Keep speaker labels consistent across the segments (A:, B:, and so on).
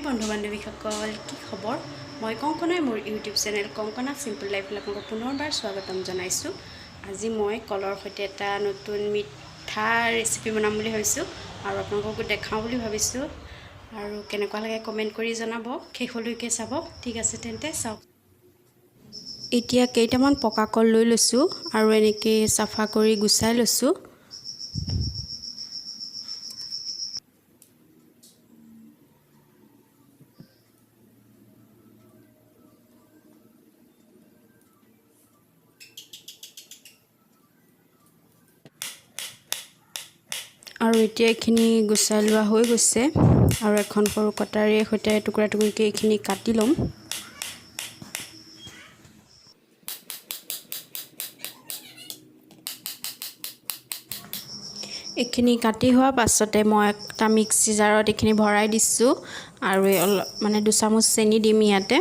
A: বন্ধু বান্ধৱীসকল কি খবৰ মই কংকনাই মোৰ YouTube channel Kankana simple life আপোনাক পুনৰবাৰ স্বাগতম জনাইছো আজি মই কলৰ সৈতে এটা নতুন মিঠা ৰেচিপি বনাম বুলি ভাবিছো আৰু আপোনালোকক দেখাও বুলি ভাবিছো আৰু কেনেকুৱা লাগে কমেন্ট কৰি জনাব খেখলৈকে চাব ঠিক আছে তেন্তে চাওক এতিয়া কেইটামান পকা কল লৈ লৈছো আৰু এনেকৈ সাফা কৰি গুছাই লৈছো আৰু এতিয়া এখিনি গুছাই লোৱা হৈ গৈছে আৰু এখন সৰু কটাৰীয়ে সৈতে টুকুৰা টুকুৰিকৈ এখিনি কাটি লম এখিনি কাটি হোৱা পাছতে মই একটা মিক্সি জাৰত এখিনি ভৰাই দিছো আৰু মানে 2 চামুচ চেনি দিম ইয়াতে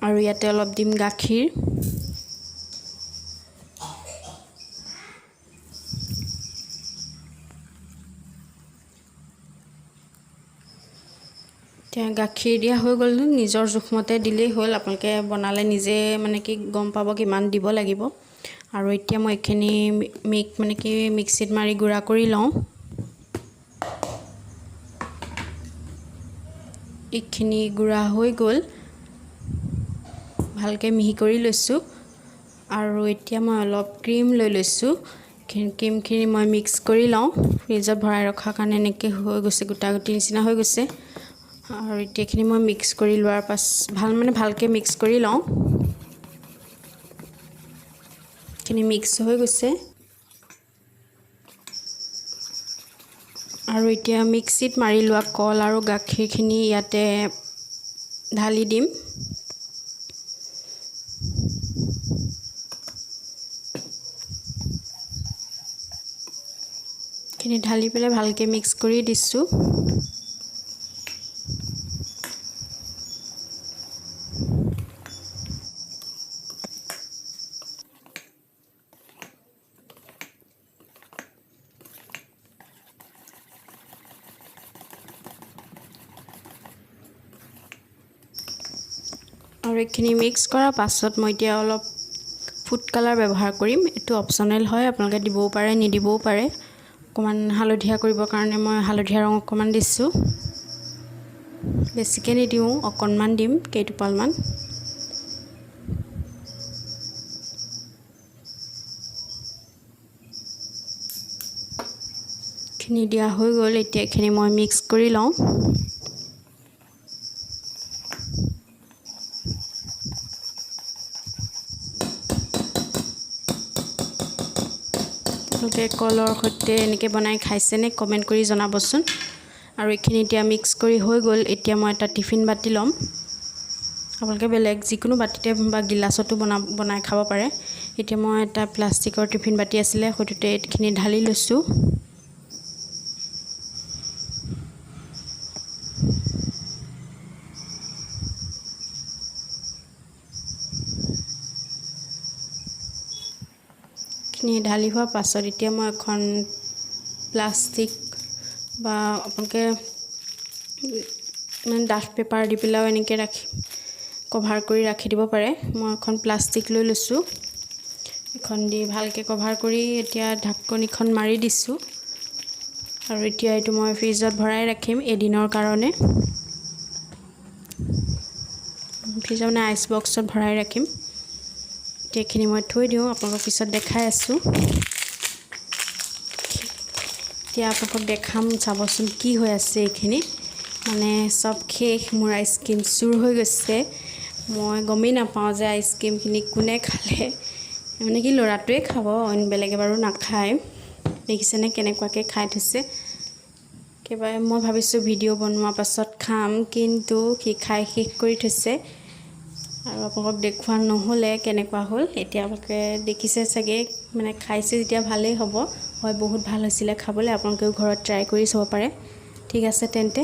A: আৰু ইয়াতে অলপ দিম গাখীৰ গাখীৰ দিয়া হৈ গ'ল নিজৰ জোখমতে দিলেই হ'ল আপোনালোকে বনালে নিজে মানে কি গম পাব কিমান দিব লাগিব আৰু এতিয়া মই এখিনি মানে কি মিক্সিত মাৰি গুড়া কৰি লওঁ এখিনি গুড়া হৈ গ'ল ভালকে মিহি কৰি লৈছো আৰু এতিয়া মই অলপ ক্ৰীম লৈ লৈছো ক্ৰীমখিনি মই মিক্স কৰি লওঁ ফ্ৰিজত ভৰাই ৰখা কাৰণে এনেকৈ হৈ গৈছে গুটাগুটি নিচিনা হৈ গৈছে আৰু এতিয়াখিনি মই মিক্স কৰি লোৱাৰ পাছ ভালকে মিক্স কৰি লওঁ খিনি মিক্স হৈ গৈছে আৰু এতিয়া মিক্সিত মাৰি লোৱা কল আৰু গাখীৰখিনি ইয়াতে ঢালি দিম খিনি ঢালি পেলাই ভালকে মিক্স কৰি দিছো আৰু এখিনি মিক্স কৰাৰ পাছত মই এতিয়া অলপ ফুড কালাৰ ব্যৱহাৰ কৰিম এটো অপচনেল হয় আপোনালোকে দিবও পাৰে নিদিবও পাৰে অকমান হালধীয়া কৰিবৰ কাৰণে মই হালধীয়া ৰং অকমান দিছো বেছিকে নিদিও অকনমান দিম কেইটোপালমান খিনি দিয়া হৈ গ'ল এতিয়া এখিনি মই মিক্স কৰি লওঁ লোকে কলৰ সৈতে এনেকৈ বনাই খাইছে নে কমেন্ট কৰি জনাবচোন আৰু এখিনি এতিয়া মিক্স কৰি হৈ গ'ল এতিয়া মই এটা টিফিন বাটি লম আপোনালোকে বেলেগ যিকোনো বাটিতে বা গিলাসতো বনাই খাব পাৰে এতিয়া মই এটা প্লাষ্টিকৰ টিফিন বাটি আছিল হয়তোতে এখিনি ঢালি লৈছো খিনি ঢালি হোৱা পাছত এতিয়া মই এখন প্লাষ্টিক বা আপোনালোকে মানে ডাষ্ট পেপাৰ দি পেলাও এনেকৈ ৰাখি কভাৰ কৰি ৰাখি দিব পাৰে মই এখন প্লাষ্টিক লৈ লৈছো এখন দি ভালকে কভাৰ কৰি এতিয়া ঢাকনিখন মাৰি দিছো আৰু এতিয়া এটো মই ফ্ৰিজত ভৰাই ৰাখিম এদিনৰ কাৰণে ফ্ৰিজৰ আইচ বক্সত ভৰাই ৰাখিম এখিনি মই থৈ দিও আপোনালোকক পিছত দেখাই আছো এতিয়া আপোনালোকক দেখাম চাবচোন কি হৈ আছে এখিনি মানে সব খেক মোৰ আইসক্ৰীম চুৰ হৈ গৈছে মই গমেই নাপাওঁ যে আইসক্ৰীমখিনি কোনে খালে মানে কি লৰাটোৱে খাব অন বেলেগে বাৰু নাখায় দেখিছেনে কেনেকুৱাকে খাই থৈছে কেবাৰে মই ভাবিছো ভিডিও বনোৱা পাছত খাম কিন্তু কি খাই শেষ কৰি থৈছে আৰু আপোনাক দেখুৱা নহলে কেনেকুৱা হল এতিয়া আপোনালোকে দেখিছে চাগে মানে খাইছে যেতিয়া ভালেই হ'ব হয় বহুত ভাল হৈছিল খাবলৈ আপোনালোকেও ঘৰত ট্ৰাই কৰি চাব পাৰে ঠিক আছে তেন্তে